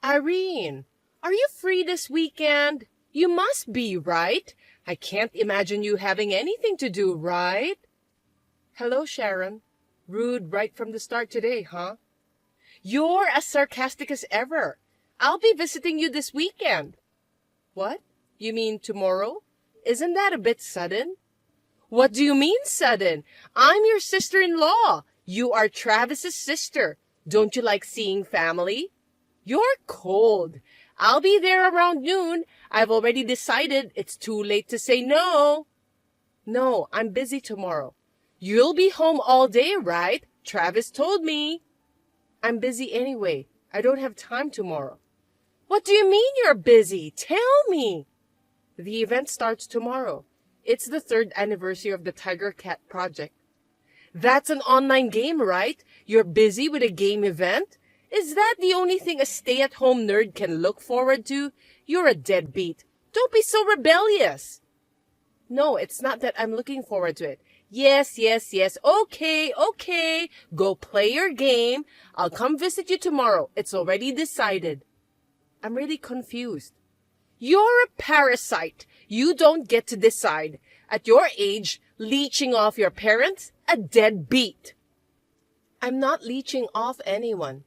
Irene, are you free this weekend? You must be, right? I can't imagine you having anything to do, right? Hello, Sharon. Rude right from the start today, huh? You're as sarcastic as ever. I'll be visiting you this weekend. What? You mean tomorrow? Isn't that a bit sudden? What do you mean sudden? I'm your sister-in-law. You are Travis's sister. Don't you like seeing family? You're cold. I'll be there around noon. I've already decided it's too late to say no. No, I'm busy tomorrow. You'll be home all day, right? Travis told me. I'm busy anyway. I don't have time tomorrow. What do you mean you're busy? Tell me. The event starts tomorrow. It's the 3rd anniversary of the Tiger Cat project. That's an online game, right? You're busy with a game event? Is that the only thing a stay-at-home nerd can look forward to? You're a deadbeat. Don't be so rebellious. No, it's not that I'm looking forward to it. Yes. Okay. Go play your game. I'll come visit you tomorrow. It's already decided. I'm really confused. You're a parasite. You don't get to decide. At your age, leeching off your parents? A deadbeat. I'm not leeching off anyone.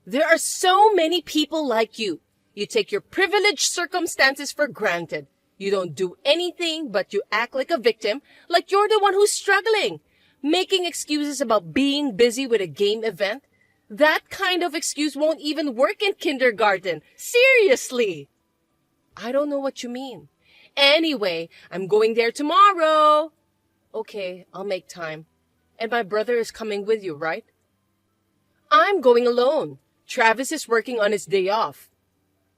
There are so many people like you. You take your privileged circumstances for granted. You don't do anything, but you act like a victim, like you're the one who's struggling. Making excuses about being busy with a game event? That kind of excuse won't even work in kindergarten. Seriously. I don't know what you mean. Anyway, I'm going there tomorrow. Okay, I'll make time. And my brother is coming with you, right? I'm going alone. Travis is working on his day off.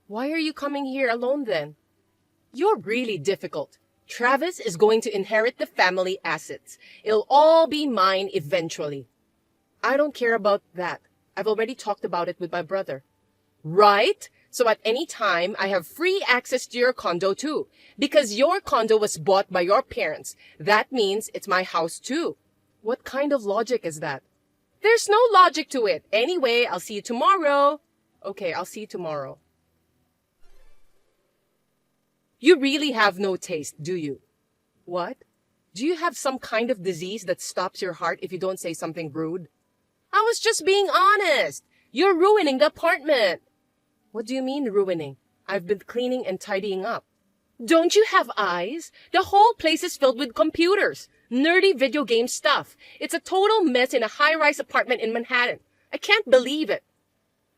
Why are you coming here alone then? You're really difficult. Travis is going to inherit the family assets. It'll all be mine eventually. I don't care about that. I've already talked about it with my brother. Right? So at any time, I have free access to your condo too. Because your condo was bought by your parents. That means it's my house too. What kind of logic is that? There's no logic to it. Anyway, I'll see you tomorrow. Okay, I'll see you tomorrow. You really have no taste, do you? What? Do you have some kind of disease that stops your heart if you don't say something rude? I was just being honest. You're ruining the apartment. What do you mean ruining? I've been cleaning and tidying up. Don't you have eyes? The whole place is filled with computers. Nerdy video game stuff. It's a total mess in a high-rise apartment in Manhattan. I can't believe it.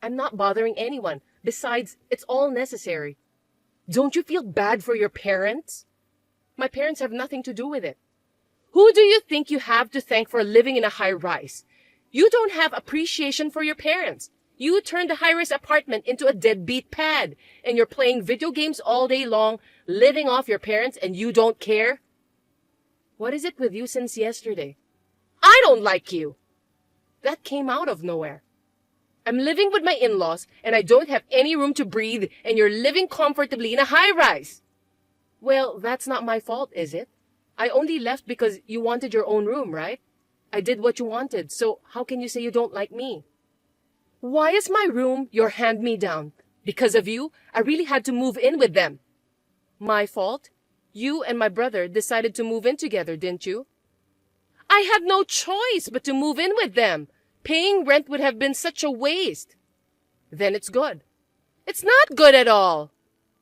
I'm not bothering anyone. Besides, it's all necessary. Don't you feel bad for your parents? My parents have nothing to do with it. Who do you think you have to thank for living in a high-rise? You don't have appreciation for your parents. You turned the high-rise apartment into a deadbeat pad, and you're playing video games all day long, living off your parents, and you don't care? What is it with you since yesterday? I don't like you. That came out of nowhere. I'm living with my in-laws, and I don't have any room to breathe, and you're living comfortably in a high-rise. Well, that's not my fault, is it? I only left because you wanted your own room, right? I did what you wanted, so how can you say you don't like me? Why is my room your hand-me-down? Because of you, I really had to move in with them. My fault? You and my brother decided to move in together, didn't you? I had no choice but to move in with them. Paying rent would have been such a waste. Then it's good. It's not good at all.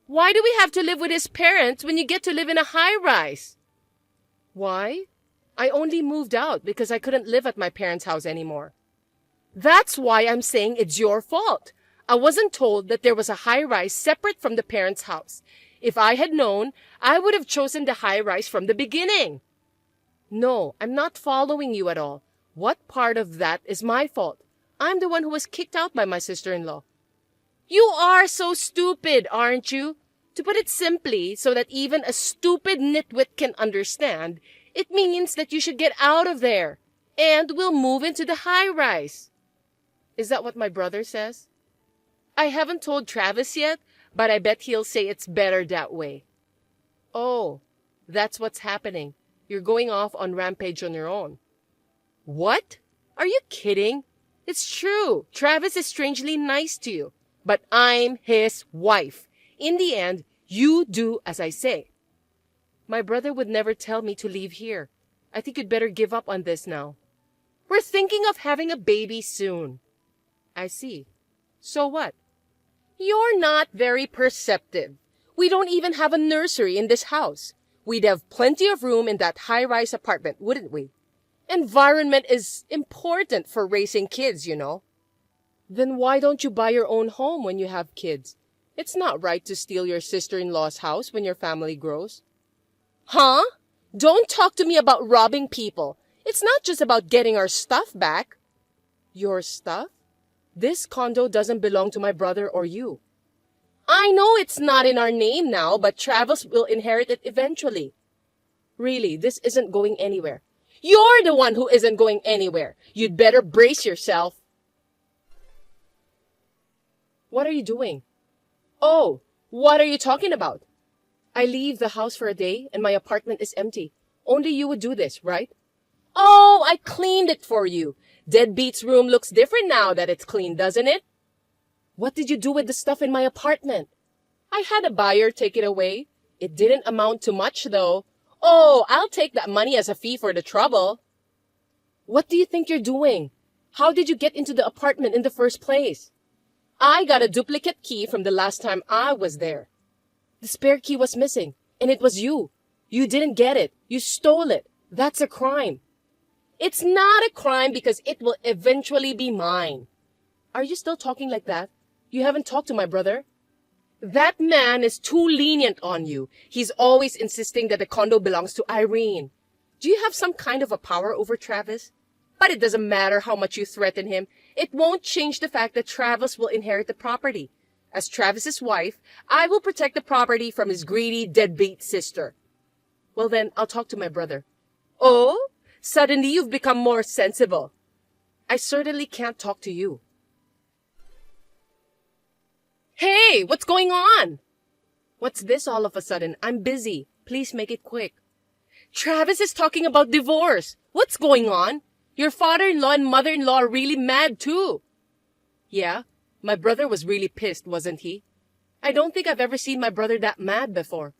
Why do we have to live with his parents when you get to live in a high-rise? Why? I only moved out because I couldn't live at my parents' house anymore. That's why I'm saying it's your fault. I wasn't told that there was a high-rise separate from the parents' house. If I had known, I would have chosen the high-rise from the beginning. No, I'm not following you at all. What part of that is my fault? I'm the one who was kicked out by my sister-in-law. You are so stupid, aren't you? To put it simply, so that even a stupid nitwit can understand, it means that you should get out of there, and we'll move into the high-rise. Is that what my brother says? I haven't told Travis yet, but I bet he'll say it's better that way. Oh, that's what's happening. You're going off on rampage on your own. What? Are you kidding? It's true. Travis is strangely nice to you. But I'm his wife. In the end, you do as I say. My brother would never tell me to leave here. I think you'd better give up on this now. We're thinking of having a baby soon. I see. So what? You're not very perceptive. We don't even have a nursery in this house. We'd have plenty of room in that high-rise apartment, wouldn't we? Environment is important for raising kids, you know. Then why don't you buy your own home when you have kids? It's not right to steal your sister-in-law's house when your family grows. Huh? Don't talk to me about robbing people. It's not just about getting our stuff back. Your stuff? This condo doesn't belong to my brother or you. I know it's not in our name now, but Travis will inherit it eventually. Really, this isn't going anywhere. You're the one who isn't going anywhere. You'd better brace yourself. What are you doing? Oh, what are you talking about? I leave the house for a day and my apartment is empty. Only you would do this, right? Oh, I cleaned it for you. Deadbeat's room looks different now that it's clean, doesn't it? What did you do with the stuff in my apartment? I had a buyer take it away. It didn't amount to much, though. Oh, I'll take that money as a fee for the trouble. What do you think you're doing? How did you get into the apartment in the first place? I got a duplicate key from the last time I was there. The spare key was missing, and it was you. You didn't get it. You stole it. That's a crime. It's not a crime because it will eventually be mine. Are you still talking like that? You haven't talked to my brother? That man is too lenient on you. He's always insisting that the condo belongs to Irene. Do you have some kind of a power over Travis? But it doesn't matter how much you threaten him. It won't change the fact that Travis will inherit the property. As Travis's wife, I will protect the property from his greedy, deadbeat sister. Well then, I'll talk to my brother. Oh? Suddenly you've become more sensible. I certainly can't talk to you. Hey, what's going on? What's this all of a sudden? I'm busy. Please make it quick. Travis is talking about divorce. What's going on? Your father-in-law and mother-in-law are really mad too. Yeah, my brother was really pissed, wasn't he? I don't think I've ever seen my brother that mad before.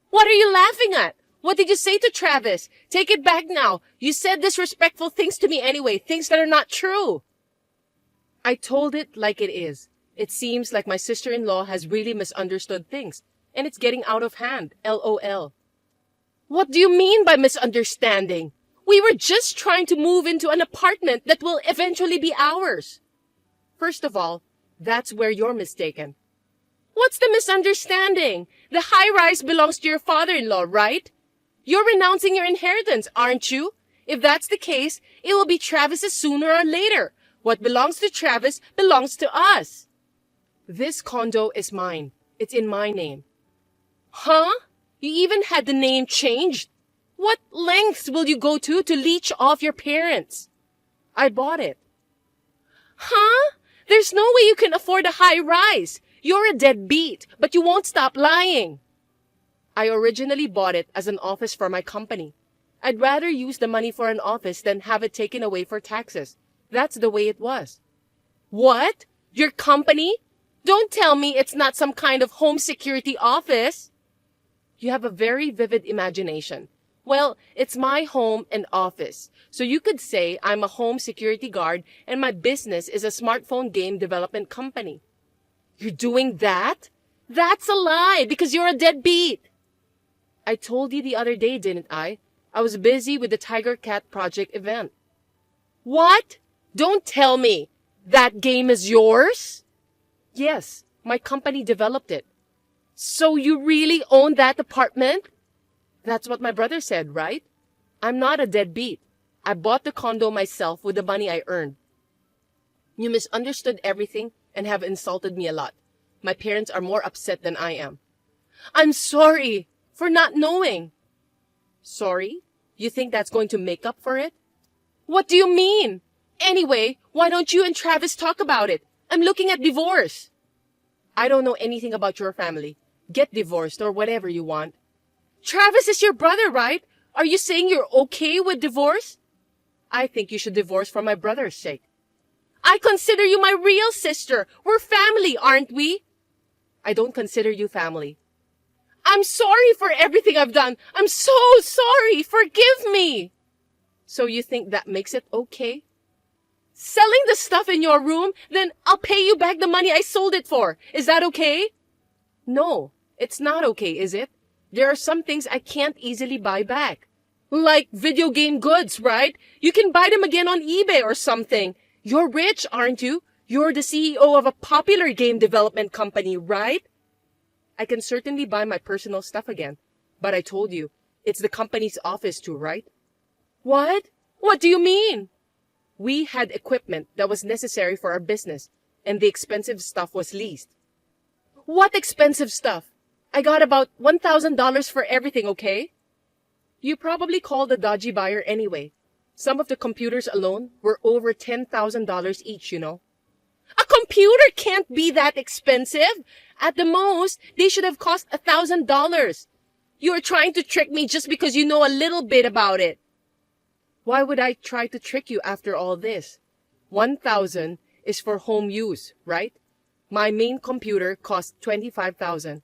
What are you laughing at? What did you say to Travis? Take it back now. You said disrespectful things to me anyway, things that are not true. I told it like it is. It seems like my sister-in-law has really misunderstood things, and it's getting out of hand, LOL. What do you mean by misunderstanding? We were just trying to move into an apartment that will eventually be ours. First of all, that's where you're mistaken. What's the misunderstanding? The high-rise belongs to your father-in-law, right? You're renouncing your inheritance, aren't you? If that's the case, it will be Travis's sooner or later. What belongs to Travis belongs to us. This condo is mine. It's in my name. Huh? You even had the name changed? What lengths will you go to leech off your parents? I bought it. Huh? There's no way you can afford a high rise. You're a deadbeat, but you won't stop lying. I originally bought it as an office for my company. I'd rather use the money for an office than have it taken away for taxes. That's the way it was. What? Your company? Don't tell me it's not some kind of home security office. You have a very vivid imagination. Well, it's my home and office. So you could say I'm a home security guard and my business is a smartphone game development company. You're doing that? That's a lie because you're a deadbeat. I told you the other day, didn't I? I was busy with the Tiger Cat Project event. What? Don't tell me. That game is yours? Yes, my company developed it. So you really own that apartment? That's what my brother said, right? I'm not a deadbeat. I bought the condo myself with the money I earned. You misunderstood everything and have insulted me a lot. My parents are more upset than I am. I'm sorry for not knowing. Sorry? You think that's going to make up for it? What do you mean? Anyway, why don't you and Travis talk about it? I'm looking at divorce. I don't know anything about your family. Get divorced or whatever you want. Travis is your brother, right? Are you saying you're okay with divorce? I think you should divorce for my brother's sake. I consider you my real sister. We're family, aren't we? I don't consider you family. I'm sorry for everything I've done. I'm so sorry. Forgive me. So you think that makes it okay? Selling the stuff in your room, then I'll pay you back the money I sold it for. Is that okay? No, it's not okay, is it? There are some things I can't easily buy back. Like video game goods, right? You can buy them again on eBay or something. You're rich, aren't you? You're the CEO of a popular game development company, right? I can certainly buy my personal stuff again. But I told you, it's the company's office too, right? What? What do you mean? We had equipment that was necessary for our business, and the expensive stuff was leased. What expensive stuff? I got about $1,000 for everything, okay? You probably called a dodgy buyer anyway. Some of the computers alone were over $10,000 each, you know. A computer can't be that expensive. At the most, they should have cost $1,000. You're trying to trick me just because you know a little bit about it. Why would I try to trick you after all this? 1,000 is for home use, right? My main computer cost 25,000.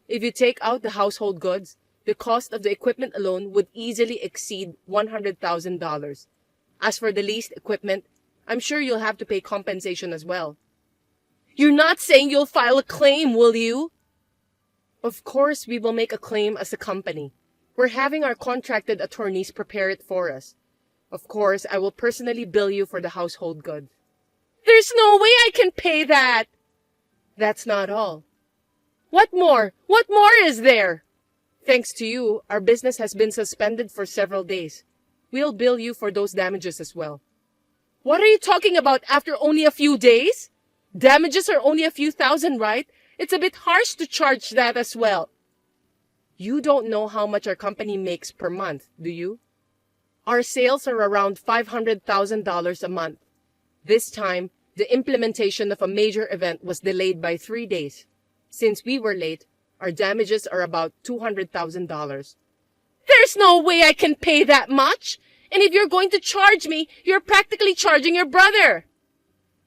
If you take out the household goods, the cost of the equipment alone would easily exceed $100,000. As for the leased equipment, I'm sure you'll have to pay compensation as well. You're not saying you'll file a claim, will you? Of course we will make a claim as a company. We're having our contracted attorneys prepare it for us. Of course, I will personally bill you for the household goods. There's no way I can pay that! That's not all. What more? What more is there? Thanks to you, our business has been suspended for several days. We'll bill you for those damages as well. What are you talking about after only a few days? Damages are only a few thousand, right? It's a bit harsh to charge that as well. You don't know how much our company makes per month, do you? Our sales are around $500,000 a month. This time, the implementation of a major event was delayed by 3 days. Since we were late, our damages are about $200,000. There's no way I can pay that much! And if you're going to charge me, you're practically charging your brother!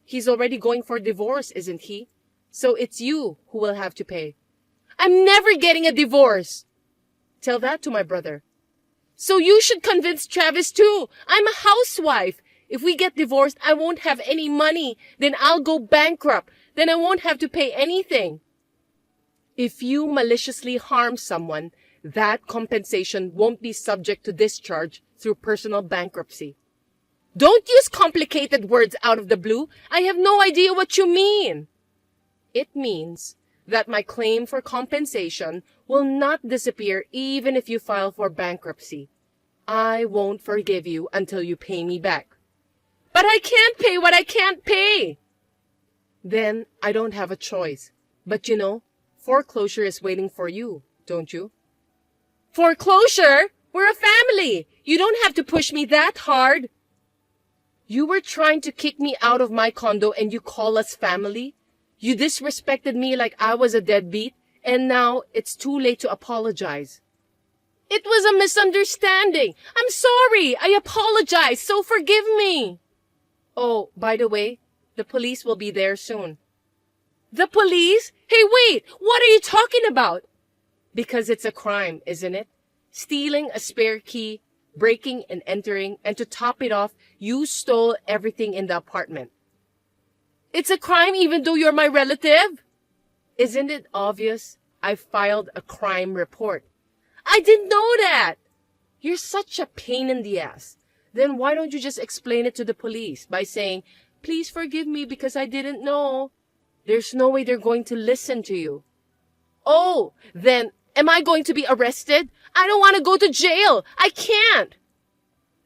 He's already going for divorce, isn't he? So it's you who will have to pay. I'm never getting a divorce! Tell that to my brother. So you should convince Travis too. I'm a housewife. If we get divorced, I won't have any money. Then I'll go bankrupt. Then I won't have to pay anything. If you maliciously harm someone, that compensation won't be subject to discharge through personal bankruptcy. Don't use complicated words out of the blue. I have no idea what you mean. It means that my claim for compensation will not disappear even if you file for bankruptcy. I won't forgive you until you pay me back. But I can't pay what I can't pay. Then I don't have a choice. But you know, foreclosure is waiting for you, don't you? Foreclosure? We're a family. You don't have to push me that hard. You were trying to kick me out of my condo and you call us family? You disrespected me like I was a deadbeat, and now it's too late to apologize. It was a misunderstanding. I'm sorry. I apologize, so forgive me. Oh, by the way, the police will be there soon. The police? Hey, wait! What are you talking about? Because it's a crime, isn't it? Stealing a spare key, breaking and entering, and to top it off, you stole everything in the apartment. It's a crime even though you're my relative? Isn't it obvious? I filed a crime report. I didn't know that. You're such a pain in the ass. Then why don't you just explain it to the police by saying, please forgive me because I didn't know. There's no way they're going to listen to you. Oh, then am I going to be arrested? I don't want to go to jail. I can't.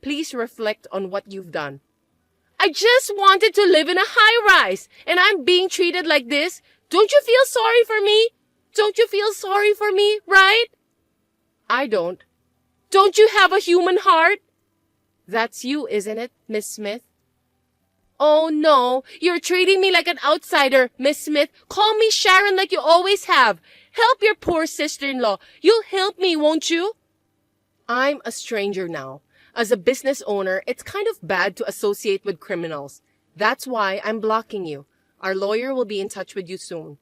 Please reflect on what you've done. I just wanted to live in a high-rise, and I'm being treated like this. Don't you feel sorry for me? Don't you feel sorry for me, right? I don't. Don't you have a human heart? That's you, isn't it, Miss Smith? Oh, no. You're treating me like an outsider, Miss Smith. Call me Sharon like you always have. Help your poor sister-in-law. You'll help me, won't you? I'm a stranger now. As a business owner, it's kind of bad to associate with criminals. That's why I'm blocking you. Our lawyer will be in touch with you soon.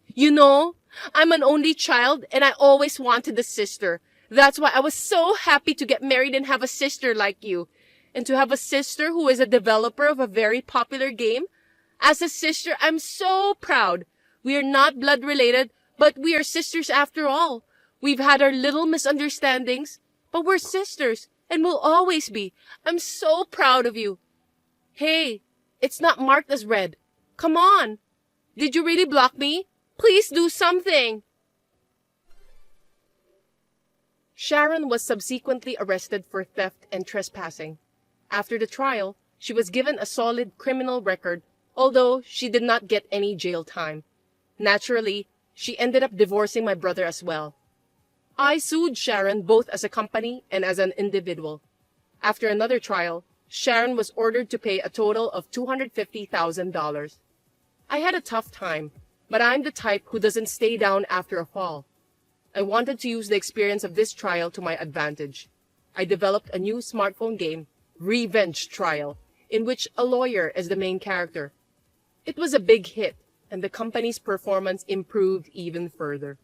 You know, I'm an only child and I always wanted a sister. That's why I was so happy to get married and have a sister like you. And to have a sister who is a developer of a very popular game. As a sister, I'm so proud. We are not blood related, but we are sisters after all. We've had our little misunderstandings, but we're sisters and will always be. I'm so proud of you. Hey, it's not marked as red. Come on. Did you really block me? Please do something. Sharon was subsequently arrested for theft and trespassing. After the trial, she was given a solid criminal record, although she did not get any jail time. Naturally, she ended up divorcing my brother as well. I sued Sharon both as a company and as an individual. After another trial, Sharon was ordered to pay a total of $250,000. I had a tough time, but I'm the type who doesn't stay down after a fall. I wanted to use the experience of this trial to my advantage. I developed a new smartphone game, Revenge Trial, in which a lawyer is the main character. It was a big hit, and the company's performance improved even further.